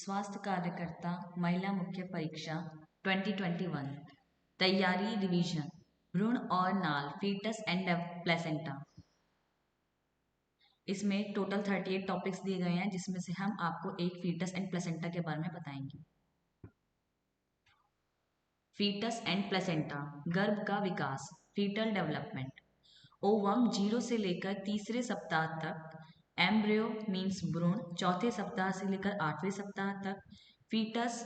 स्वास्थ्य कार्यकर्ता महिला मुख्य परीक्षा 2021 तैयारी रिवीजन भ्रूण और नाल फीटस एंड प्लेसेंटा। इसमें टोटल 38 टॉपिक्स दिए गए हैं जिसमें से हम आपको एक फीटस एंड प्लेसेंटा के बारे में बताएंगे। फीटस एंड प्लेसेंटा, गर्भ का विकास, फीटल डेवलपमेंट। ओवम 0 से लेकर तीसरे सप्ताह तक, एम्ब्रियो मीन्स भ्रूण चौथे सप्ताह से लेकर 8वें सप्ताह तक, फीटस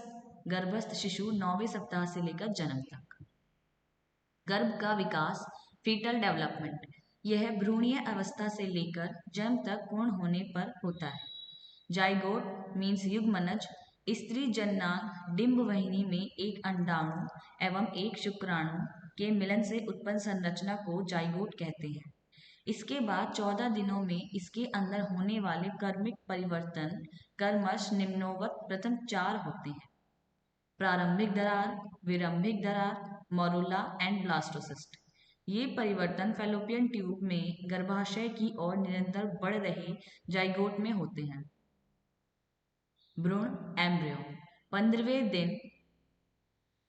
गर्भस्थ शिशु 9वें सप्ताह से लेकर जन्म तक। गर्भ का विकास, फीटल डेवलपमेंट, यह भ्रूणीय अवस्था से लेकर जन्म तक पूर्ण होने पर होता है। जाइगोट मीन्स युग्मनज, स्त्री जननांग डिंबवाहिनी में एक अंडाणु एवं एक शुक्राणु के मिलन से उत्पन्न संरचना को जाइगोट कहते हैं। इसके बाद 14 दिनों में इसके अंदर होने वाले कर्मिक परिवर्तन क्रमश निम्नोक्त प्रथम 4 होते हैं: प्रारंभिक दरार, विरंभिक दरार, मोरुला एंड ब्लास्टोसिस्ट। ये परिवर्तन फैलोपियन ट्यूब में गर्भाशय की ओर निरंतर बढ़ रहे जाइगोट में होते हैं। भ्रूण एम्ब्रियो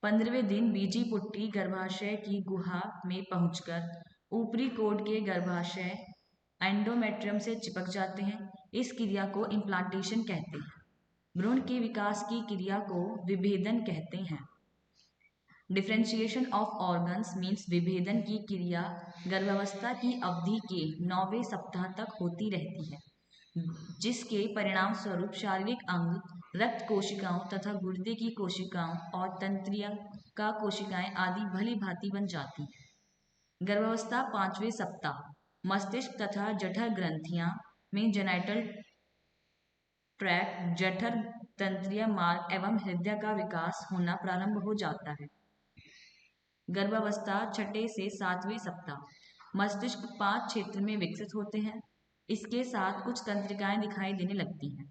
15वें दिन बीजी पुट्टी गर्भाशय की गुहा में पहुंचकर ऊपरी कोड के गर्भाशय एंडोमेट्रियम से चिपक जाते हैं। इस क्रिया को इम्प्लांटेशन कहते हैं। भ्रूण के विकास की क्रिया को विभेदन कहते हैं। डिफरेंशिएशन ऑफ ऑर्गन्स मीन्स विभेदन की क्रिया गर्भावस्था की अवधि के 9वें सप्ताह तक होती रहती है, जिसके परिणाम स्वरूप शारीरिक अंग, रक्त कोशिकाओं तथा गुर्दे की कोशिकाओं और तंत्रिका कोशिकाएं आदि भली भांति बन जाती हैं। गर्भावस्था 5वें सप्ताह, मस्तिष्क तथा जठर ग्रंथियां में जेनाइटल ट्रैक्ट, जठर तंत्रिय मार्ग एवं हृदय का विकास होना प्रारंभ हो जाता है। गर्भावस्था 6 से 7वें सप्ताह, मस्तिष्क 5 क्षेत्र में विकसित होते हैं। इसके साथ कुछ तंत्रिकाएं दिखाई देने लगती हैं।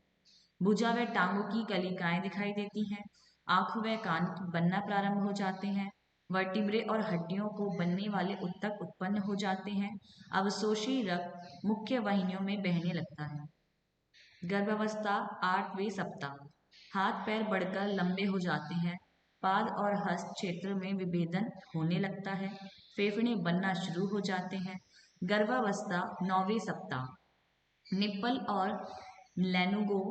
भुजा व टांगों की कलिकाएं दिखाई देती हैं। आंख व कान बनना प्रारंभ हो जाते हैं। वर्टिब्रे और हड्डियों को बनने वाले उत्तक उत्पन्न हो जाते हैं। अवशोषी रक्त मुख्य वाहिनियों में बहने लगता है। गर्भावस्था 8वें सप्ताह, हाथ पैर बढ़कर लंबे हो जाते हैं। पाद और हस्त क्षेत्र में विभेदन होने लगता है। फेफड़े बनना शुरू हो जाते हैं। गर्भावस्था 9वें सप्ताह, निप्पल और लेनुगो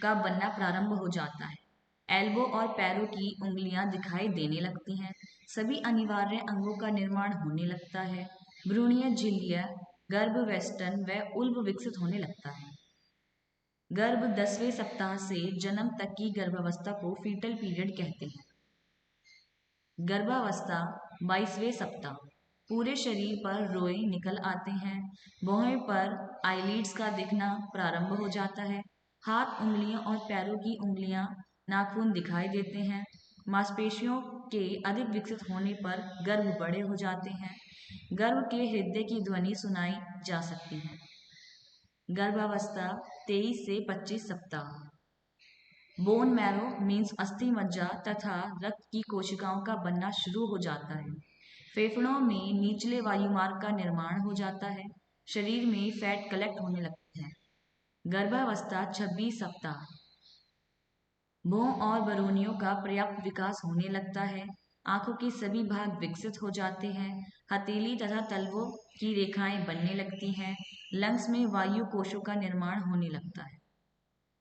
का बनना प्रारंभ हो जाता है। एल्बो और पैरों की उंगलियां दिखाई देने लगती हैं। सभी अनिवार्य अंगों का निर्माण होने लगता है। भ्रूणीय झिल्लियां, गर्भ वेस्टर्न व उल्ब विकसित होने लगता है। गर्भ 10वें सप्ताह से जन्म तक की गर्भावस्था को फीटल पीरियड कहते हैं। गर्भावस्था 22वें सप्ताह, पूरे शरीर पर रोए निकल आते हैं। भौहें पर आईलिड्स का दिखना प्रारंभ हो जाता है। हाथ, उंगलियों और पैरों की उंगलियां, नाखून दिखाई देते हैं। मांसपेशियों के अधिक विकसित होने पर गर्भ बड़े हो जाते हैं। गर्भ के हृदय की ध्वनि सुनाई जा सकती है। गर्भावस्था 23 से 25 सप्ताह, बोन मैरो मीन्स अस्थि मज्जा तथा रक्त की कोशिकाओं का बनना शुरू हो जाता है। फेफड़ों में निचले वायुमार्ग का निर्माण हो जाता है। शरीर में फैट कलेक्ट होने लगती है। गर्भावस्था 26 सप्ताह, भौं और बरूनियों का पर्याप्त विकास होने लगता है। आंखों के सभी भाग विकसित हो जाते हैं। हथेली तथा तलवों की रेखाएं बनने लगती हैं। लंग्स में वायु कोशों का निर्माण होने लगता है।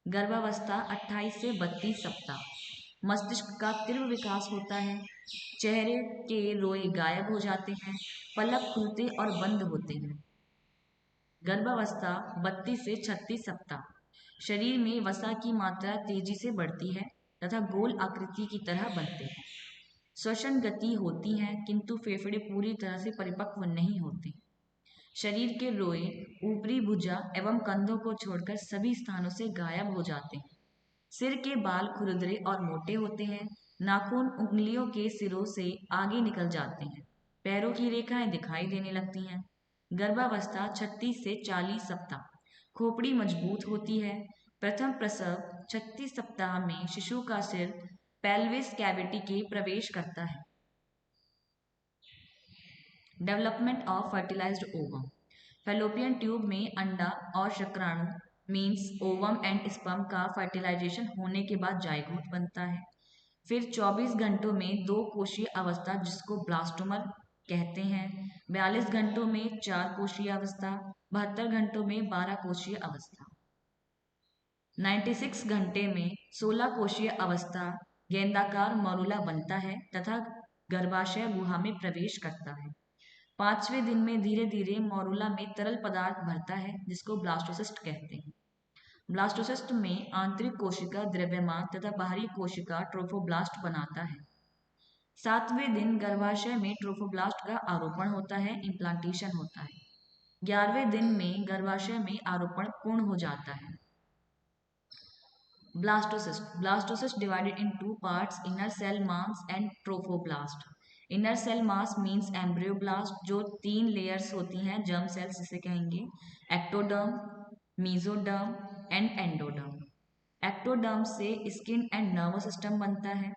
गर्भावस्था 28 से 32 सप्ताह, मस्तिष्क का तीव्र विकास होता है। चेहरे के रोए गायब हो जाते हैं। पलक खुलते और बंद होते हैं। गर्भावस्था 32 से 36 सप्ताह, शरीर में वसा की मात्रा तेजी से बढ़ती है तथा गोल आकृति की तरह बनते हैं। श्वसन गति होती है किंतु फेफड़े पूरी तरह से परिपक्व नहीं होते। शरीर के रोए ऊपरी भुजा एवं कंधों को छोड़कर सभी स्थानों से गायब हो जाते हैं। सिर के बाल खुरदरे और मोटे होते हैं। नाखून उंगलियों के सिरों से आगे निकल जाते हैं। पैरों की रेखाएं दिखाई देने लगती हैं। गर्भावस्था 36 से 40 सप्ताह, खोपड़ी मजबूत होती है। प्रथम प्रसव 36 सप्ताह में शिशु का सिर पेल्विस कैविटी के प्रवेश करता है। Development of fertilized ovum, fallopian tube में अंडा और शुक्राणु मीन्स ओवम एंड स्पर्म का फर्टिलाइजेशन होने के बाद जाइगोट बनता है। फिर 24 घंटों में दो कोशीय अवस्था जिसको ब्लास्टोमर कहते हैं, 42 घंटों में 4 कोशीय अवस्था, 72 घंटों में 12 कोशीय अवस्था, 96 घंटे में 16 कोशीय अवस्था गेंदाकार मरूला बनता है तथा गर्भाशय गुहा में प्रवेश करता है। 5वें दिन में धीरे धीरे मॉरूला में तरल पदार्थ भरता है जिसको ब्लास्टोसिस्ट कहते हैं। ब्लास्टोसिस्ट में आंतरिक कोशिका द्रव्यमान तथा बाहरी कोशिका ट्रोफोब्लास्ट बनाता है। 7वें दिन गर्भाशय में ट्रोफोब्लास्ट का आरोपण होता है, इम्प्लांटेशन होता है। 11वें दिन में गर्भाशय में आरोपण पूर्ण हो जाता है। Blastocyst divided in two parts, inner cell mass and trophoblast. Inner cell mass means embryoblast, जो 3 लेयर्स होती हैं, जर्म सेल्स जिसे कहेंगे, ectoderm, mesoderm and endoderm. Ectoderm से स्किन एंड नर्वस सिस्टम बनता है।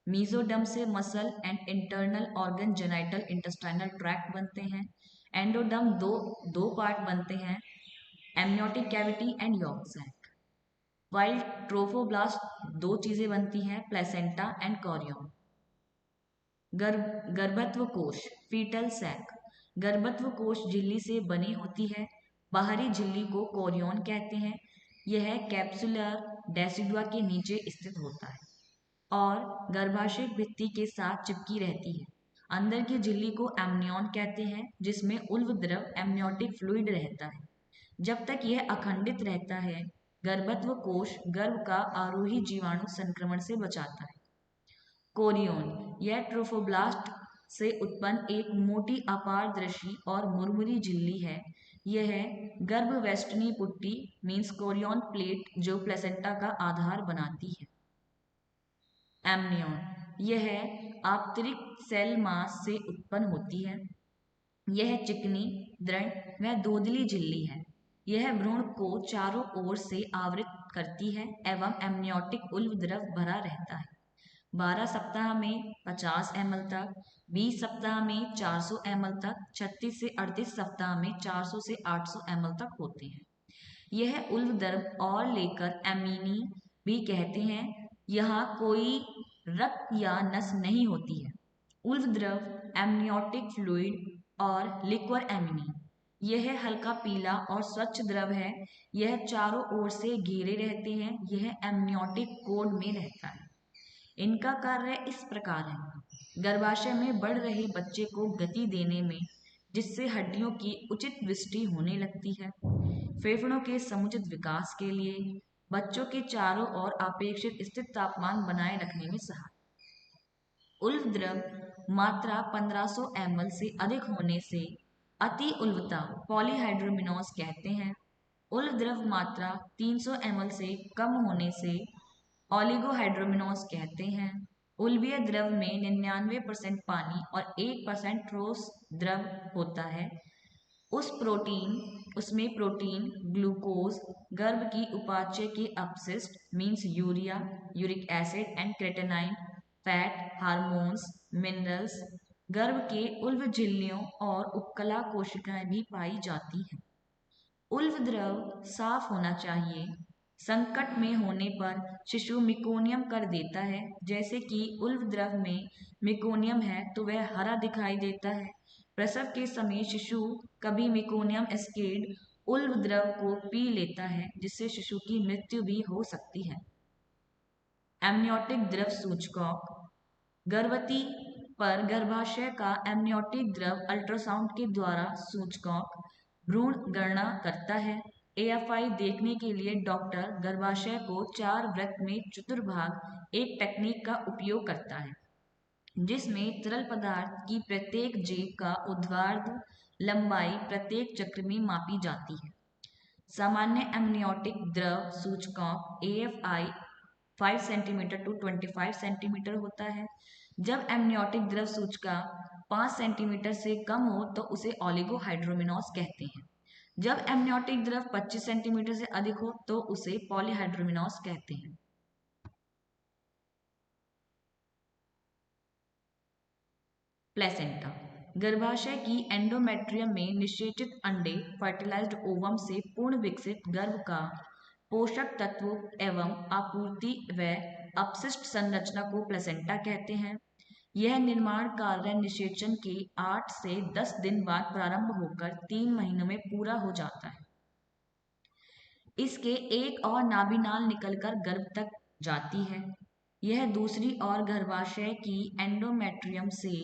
मीजोडर्म से muscle and internal organ genital intestinal tract बनते हैं। एंडोडर्म दो पार्ट बनते हैं, amniotic cavity and yolk sac. While trophoblast दो चीजें बनती हैं, प्लेसेंटा एंड कॉरियन। गर्भत्व कोश, फीटल सैक, गर्भत्व कोश झिल्ली से बनी होती है। बाहरी झिल्ली को कोरियन कहते हैं। यह कैप्सुलर डेसिडुआ के नीचे स्थित होता है और गर्भाशय भित्ति के साथ चिपकी रहती है। अंदर की झिल्ली को एमनियन कहते हैं जिसमें उल्व द्रव एमनियोटिक फ्लूइड रहता है। जब तक यह अखंडित रहता है, गर्भत्व कोश गर्भ का आरोही जीवाणु संक्रमण से बचाता है। कोरियन, यह ट्रोफोब्लास्ट से उत्पन्न एक मोटी अपारदर्शी और मुरमुरी झिल्ली है। यह गर्भवेष्टनी पुट्टी मीन्स कोरियन प्लेट जो प्लेसेंटा का आधार बनाती है। एमनियन, यह आंतरिक सेल मास से उत्पन्न होती है। यह चिकनी, दृढ़ व धुंधली झिल्ली है। यह भ्रूण को चारों ओर से आवृत करती है एवं एमनियोटिक उल्व द्रव भरा रहता है। 12 सप्ताह में 50 ml तक, 20 सप्ताह में 400 ml तक, 36 से 38 सप्ताह में 400 से 800 ml तक होते हैं। यह उल्व द्रव और लेकर एमीनी भी कहते हैं। यहाँ कोई रक्त या नस नहीं होती है। उल्व द्रव एमनियोटिक फ्लूइड और लिक्वर एमिनी, यह हल्का पीला और स्वच्छ द्रव है। यह चारों ओर से घेरे रहते हैं। यह एमनियोटिक कोड में रहता है। इनका कार्य इस प्रकार है, गर्भाशय में बढ़ रहे बच्चे को गति देने में, जिससे हड्डियों की उचित विष्टि होने लगती है, फेफड़ों के समुचित विकास के लिए, बच्चों के चारों ओर अपेक्षित स्थिर तापमान बनाए रखने में सहायक। उल्व द्रव मात्रा 1500 ml से अधिक होने से अति उल्वता पॉलीहाइड्रोमिनोस कहते हैं। उल्व द्रव मात्रा 300 ml से कम होने से ओलिगोहाइड्रोमिनोस कहते हैं। उल्वीय द्रव में 99% पानी और 1% ठोस द्रव होता है। उसमें प्रोटीन, ग्लूकोज, गर्भ की उपाच्य के अपशिष्ट means urea, uric acid and creatinine, fat, hormones, minerals, गर्भ के उल्व झिल्लियों और उपकला कोशिकाएं भी पाई जाती हैं। उल्व द्रव साफ होना चाहिए। संकट में होने पर शिशु मिकोनियम कर देता है। जैसे कि उल्व द्रव में मिकोनियम है तो वह हरा दिखाई देता है। प्रसव के समय शिशु कभी मिकोनियम एस्केड उल्व द्रव को पी लेता है जिससे शिशु की मृत्यु भी हो सकती है। एमनियोटिक द्रव सूचकांक, गर्भवती पर गर्भाशय का एमनियोटिक द्रव अल्ट्रासाउंड के द्वारा सूचकांक भ्रूण गणना करता है। AFI देखने के लिए डॉक्टर गर्भाशय को 4 वृत्त में चतुर्भाग एक टेक्निक का उपयोग करता है जिसमें तरल पदार्थ की प्रत्येक जेब का ऊर्ध्वाधर लंबाई प्रत्येक चक्र में मापी जाती है। सामान्य एमनियोटिक द्रव सूचकांक AFI 5 सेंटीमीटर टू 25 सेंटीमीटर होता है। जब एमनियोटिक द्रव सूचकांक 5 सेंटीमीटर से कम हो तो उसे ओलिगोहाइड्रोमिनोस कहते हैं। जब एमनियोटिक द्रव 25 सेंटीमीटर से अधिक हो तो उसे पॉलीहाइड्रोमिनोस कहते हैं। प्लेसेंटा, गर्भाशय की एंडोमेट्रियम में निषेचित अंडे फर्टिलाइज्ड ओवम से पूर्ण विकसित गर्भ का पोषक तत्व एवं आपूर्ति व अपशिष्ट संरचना को प्लेसेंटा कहते हैं। यह निर्माण कार्य निषेचन के 8 से 10 दिन बाद प्रारंभ होकर 3 महीनों में पूरा हो जाता है। इसके एक और नाभिनाल निकलकर गर्भ तक जाती है। यह दूसरी ओर गर्भाशय की एंडोमेट्रियम से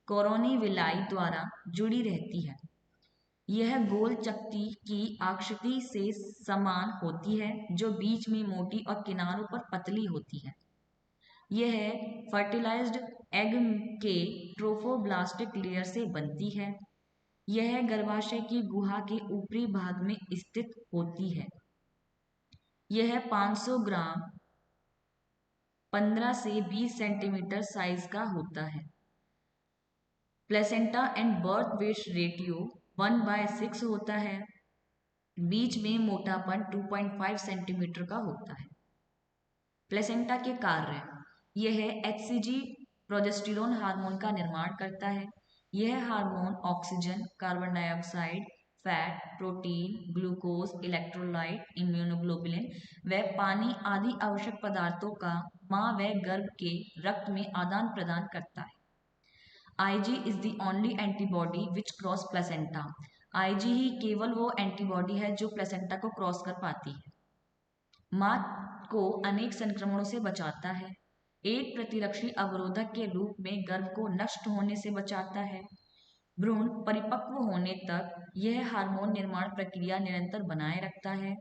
कोरोनी विलाई द्वारा जुड़ी रहती है। यह गोल चक्ति की आकृति से समान होती है, जो बीच में मोटी और किनारों पर पतली होती है। यह फर्टिलाइज्ड एग के ट्रोफोब्लास्टिक लेयर से बनती है। यह गर्भाशय की गुहा के ऊपरी भाग में स्थित होती है। यह 500 ग्राम 15 से 20 सेंटीमीटर साइज का होता है। Placenta and birth weight ratio 1/6 होता है। बीच में मोटापन 2.5 सेंटीमीटर का होता है। प्लेसेंटा के कार्य: यह एचसीजी प्रोजेस्टेरोन हार्मोन का निर्माण करता है। यह hormone oxygen, carbon dioxide, fat, protein, glucose, electrolyte, immunoglobulin व पानी आदि आवश्यक पदार्थों का मां व गर्भ के रक्त में आदान प्रदान करता है। IG is the only antibody which cross placenta. IG ही केवल वो एंटीबॉडी है जो प्लेसेंटा को क्रॉस कर पाती है। मां को अनेक संक्रमणों से बचाता है। एक प्रतिरक्षी अवरोधक के रूप में गर्भ को नष्ट होने से बचाता है। भ्रूण परिपक्व होने तक यह हार्मोन निर्माण प्रक्रिया निरंतर बनाए रखता है।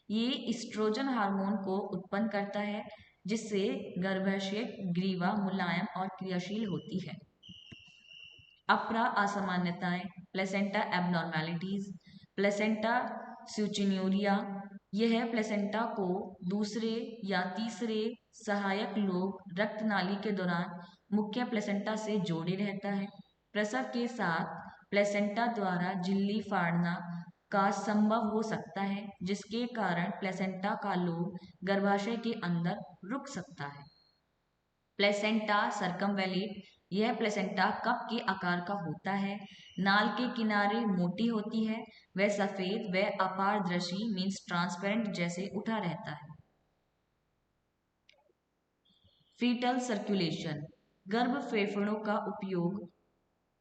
ये इस्ट्रोजन हार्मोन को उत्पन्न करता है, जिससे गर्भाशय ग्रीवा मुलायम और क्रियाशील होती है। अपरा असामान्यताएं: प्लेसेंटा एबनॉर्मेलिटीज, प्लेसेंटा स्यूचिन्यूरिया। यह प्लेसेंटा को दूसरे या तीसरे सहायक लोग रक्त नाली के दौरान मुख्य प्लेसेंटा से जोड़े रहता है। प्रसव के साथ प्लेसेंटा द्वारा झिल्ली फाड़ना का संभव हो सकता है, जिसके कारण प्लेसेंटा का लोब गर्भाशय के अंदर रुक सकता है। प्लेसेंटा सर्कमवैलेट: यह प्लेसेंटा कप के आकार का होता है। नाल के किनारे मोटी होती है। वह सफेद व अपारदर्शी मीन्स ट्रांसपेरेंट जैसे उठा रहता है। फीटल सर्कुलेशन: गर्भ फेफड़ों का उपयोग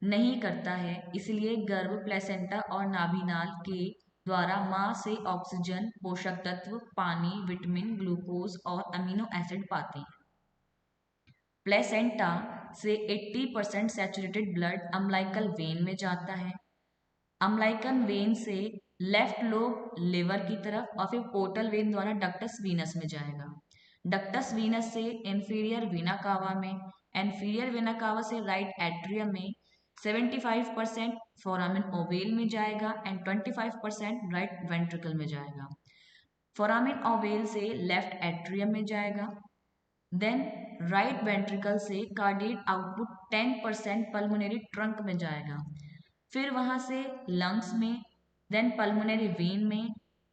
नहीं करता है, इसलिए गर्भ प्लेसेंटा और नाभिनाल के द्वारा मां से ऑक्सीजन, पोषक तत्व, पानी, विटामिन, ग्लूकोज और अमीनो एसिड पाते हैं। प्लेसेंटा से 80% सैचुरेटेड ब्लड अम्लाइकल वेन में जाता है। अम्लाइकल वेन से लेफ्ट लोब लिवर की तरफ और फिर पोर्टल वेन द्वारा डक्टस वीनस में जाएगा। डक्टस वीनस से इंफीरियर वेना कावा में, इंफीरियर वेना कावा से राइट एट्रियम में, 75% फोरामिन ओवेल में जाएगा एंड 25% राइट वेंट्रिकल में जाएगा। फोरामिन ओवेल से लेफ्ट एट्रियम में जाएगा। देन राइट वेंट्रिकल से कार्डियक आउटपुट 10% पल्मोनरी ट्रंक में जाएगा। फिर वहां से लंग्स में, देन पल्मोनरी वेन में,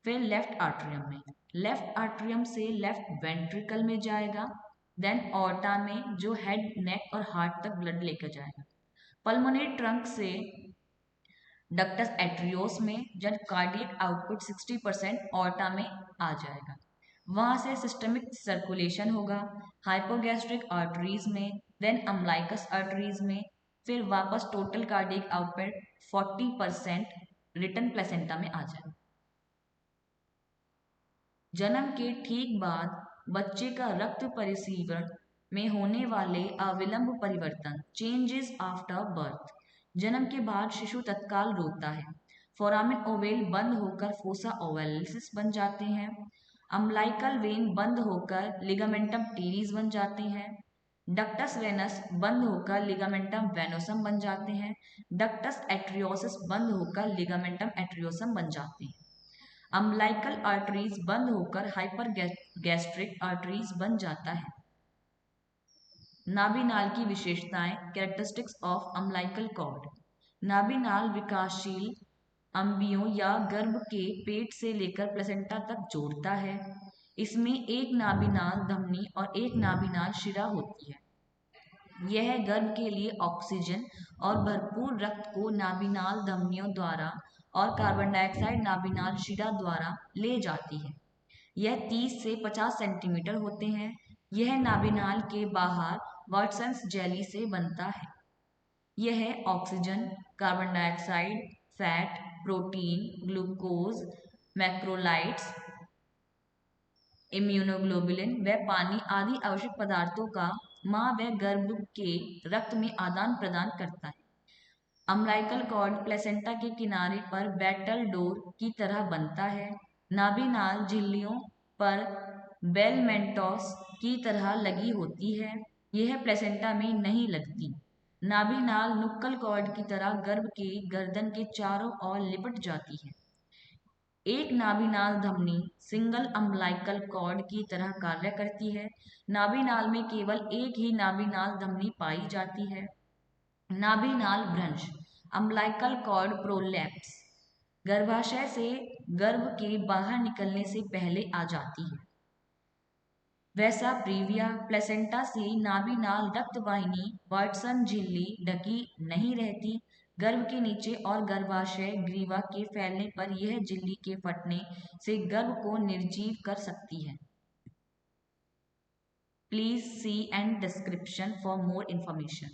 फिर लेफ्ट आर्ट्रियम में। लेफ्ट आर्ट्रियम से लेफ्ट वेंट्रिकल में जाएगा, देन ऑर्टा में, जो हेड, नेक और हार्ट तक ब्लड लेकर जाएगा। पल्मोनरी ट्रंक से डक्टस एट्रियोस में, जब कार्डियक आउटपुट 60% ऑर्टा में आ जाएगा। वहां से सिस्टमिक सर्कुलेशन होगा हाइपोगैस्ट्रिक आर्टरीज में, देन अम्लाइकस आर्टरीज में, फिर वापस total cardiac output 40% return placenta में आ जाएगा। जन्म के ठीक बाद बच्चे का रक्त परिसीवरण में होने वाले अविलंब परिवर्तन, चेंजेस आफ्टर बर्थ। जन्म के बाद शिशु तत्काल रोता है। फोरामिन ओवेल बंद होकर फोसा ओवेलिस बन जाते हैं। अम्लाइकल वेन बंद होकर लिगामेंटम टेरिस बन जाते हैं। डक्टस वेनस बंद होकर लिगामेंटम वेनोसम बन जाते हैं। डक्टस एट्रियोसिस बंद होकर लिगामेंटम एट्रियोसम बन जाते हैं। अम्लाइकल आर्टरीज बंद होकर हाइपर गैस्ट्रिक आर्टरीज बन जाता है। नाभिनाल की विशेषताएं, कैरेक्टरिस्टिक्स ऑफ अम्लाइकल कॉर्ड। नाभिनाल विकासशील अम्बियों या गर्भ के पेट से लेकर प्लेसेंटा तक जोड़ता है। इसमें एक नाभिनाल धमनी और एक नाभिनाल शिरा होती है। यह गर्भ के लिए ऑक्सीजन और भरपूर रक्त को नाभिनाल धमनियों द्वारा और कार्बन डाइऑक्साइड नाभिनाल शिरा द्वारा ले जाती है। यह 30 से 50 सेंटीमीटर होते हैं। यह नाभिनाल के बाहर वाटसन्स जेली से बनता है। यह oxygen, carbon dioxide, fat, protein, glucose, macrolides, immunoglobulin व पानी आदि आवश्यक पदार्थों का मां व गर्भ के रक्त में आदान प्रदान करता है। अम्लाइकल कॉर्ड प्लेसेंटा के किनारे पर बैटल डोर की तरह बनता है। नाभिनाल झिल्लियों पर बेल मेंटोस की तरह लगी होती है। यह प्लेसेंटा में नहीं लगती। नाभिनाल नुक्कल कॉर्ड की तरह गर्भ के गर्दन के चारों ओर लिपट जाती है। एक नाभिनाल धमनी सिंगल अम्लाइकल कॉर्ड की तरह कार्य करती है। नाभिनाल में केवल एक ही नाभिनाल धमनी पाई जाती है। नाभिनाल भ्रंश, अम्लाइकल कॉर्ड प्रोलैप्स, गर्भाशय से गर्भ के बाहर निकलने से पहले आ जाती है। वैसा प्रीविया प्लेसेंटा से नाभिनाल रक्तवाहिनी वाटसन झिल्ली ढकी नहीं रहती। गर्भ के नीचे और गर्भाशय ग्रीवा के फैलने पर यह झिल्ली के फटने से गर्भ को निर्जीव कर सकती है। Please see and description for more information.